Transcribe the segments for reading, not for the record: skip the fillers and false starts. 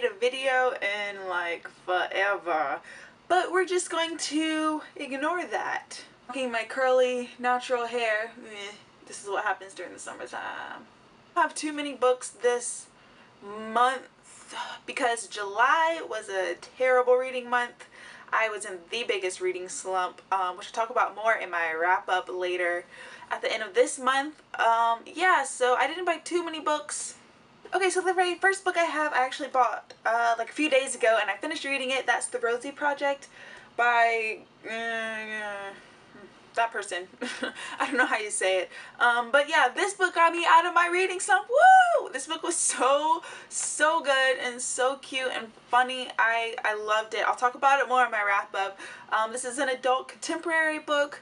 made a video in like forever, but we're just going to ignore that. Okay, my curly natural hair, this is what happens during the summertime. I have too many books this month because July was a terrible reading month. I was in the biggest reading slump, which I'll talk about more in my wrap up later at the end of this month. Yeah, so I didn't buy too many books. Okay, so the very first book I have I actually bought like a few days ago, and I finished reading it. That's The Rosie Project by that person. I don't know how you say it. But yeah, this book got me out of my reading slump. Woo! This book was so good and so cute and funny. I loved it. I'll talk about it more in my wrap up. This is an adult contemporary book,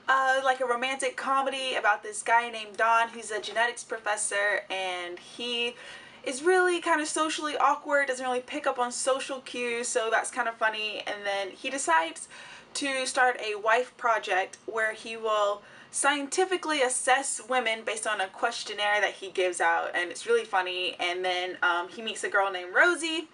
like a romantic comedy about this guy named Don who's a genetics professor, and he is really kind of socially awkward, doesn't really pick up on social cues, so that's kind of funny. And then he decides to start a wife project where he will scientifically assess women based on a questionnaire that he gives out, and it's really funny. And then he meets a girl named Rosie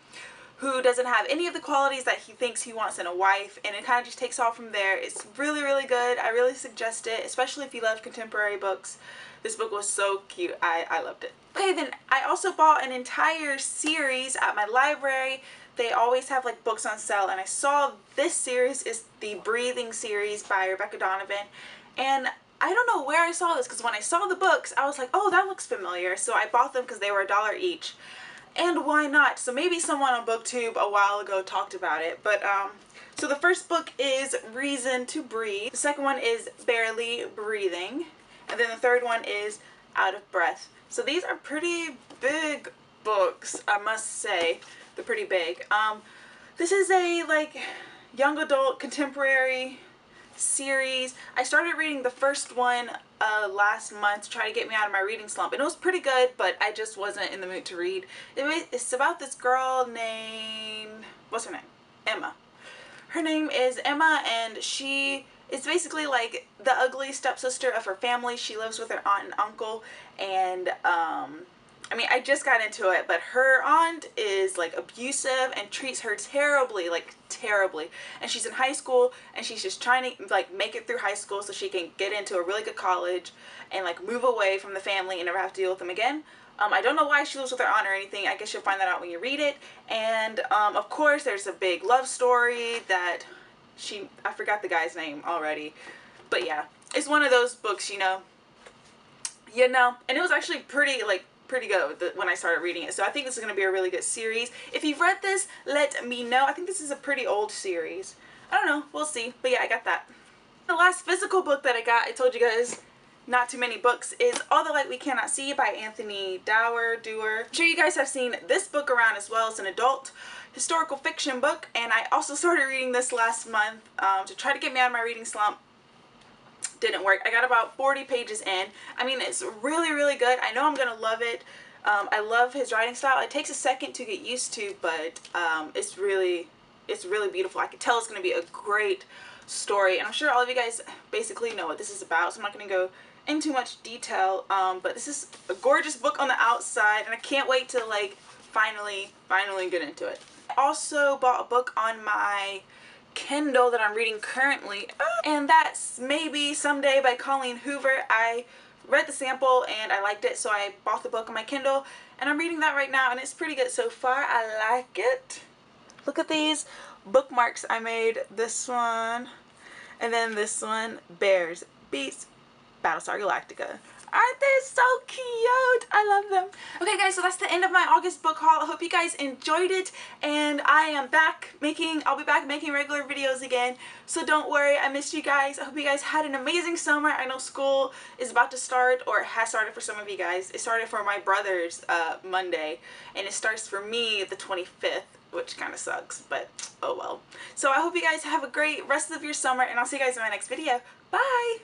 who doesn't have any of the qualities that he thinks he wants in a wife, and it kind of just takes off from there. It's really good. I really suggest it, especially if you love contemporary books. This book was so cute. I loved it. Okay, then I also bought an entire series at my library. They always have like books on sale, and I saw this series is the Breathing series by Donovan, and I don't know where I saw this, because when I saw the books I was like, oh, that looks familiar, so I bought them because they were $1 each. And why not? So maybe someone on BookTube a while ago talked about it. But so the first book is Reason to Breathe. The second one is Barely Breathing. And then the third one is Out of Breath. So these are pretty big books, I must say. They're pretty big. This is a like young adult contemporary series. I started reading the first one last month to try to get me out of my reading slump, and it was pretty good, but I just wasn't in the mood to read. It's about this girl named, what's her name? Emma. Her name is Emma, and she is basically like the ugly stepsister of her family. She lives with her aunt and uncle, and I mean, I just got into it, but her aunt is like abusive and treats her terribly, like terribly. And she's in high school, and she's just trying to like make it through high school so she can get into a really good college and like move away from the family and never have to deal with them again. I don't know why she lives with her aunt or anything. I guess you'll find that out when you read it. And of course there's a big love story that I forgot the guy's name already. But yeah, it's one of those books, you know. And it was actually pretty good when I started reading it. So I think this is going to be a really good series. If you've read this, let me know. I think this is a pretty old series. I don't know. We'll see. But yeah, I got that. The last physical book that I got, I told you guys, not too many books, is All the Light We Cannot See by Anthony Doerr. I'm sure you guys have seen this book around as well. It's an adult historical fiction book, and I also started reading this last month to try to get me out of my reading slump. Didn't work. I got about 40 pages in. I mean, it's really good. I know I'm gonna love it. I love his writing style. It takes a second to get used to, but it's really beautiful. I can tell it's gonna be a great story, and I'm sure all of you guys basically know what this is about, so I'm not gonna go into much detail. But this is a gorgeous book on the outside, and I can't wait to like finally get into it. I also bought a book on my Kindle that I'm reading currently, and that's Maybe Someday by Colleen Hoover. I read the sample and I liked it, so I bought the book on my Kindle, and I'm reading that right now, and it's pretty good so far. I like it. Look at these bookmarks I made. This one, and then this one, Bears Beats Battlestar Galactica. Aren't they so cute? I love them. Okay guys, so that's the end of my August book haul. I hope you guys enjoyed it, and I'll be back making regular videos again, so don't worry, I missed you guys. I hope you guys had an amazing summer. I know school is about to start, or it has started for some of you guys. It started for my brothers Monday, and it starts for me the 25th, which kind of sucks, but oh well. So I hope you guys have a great rest of your summer, and I'll see you guys in my next video. Bye!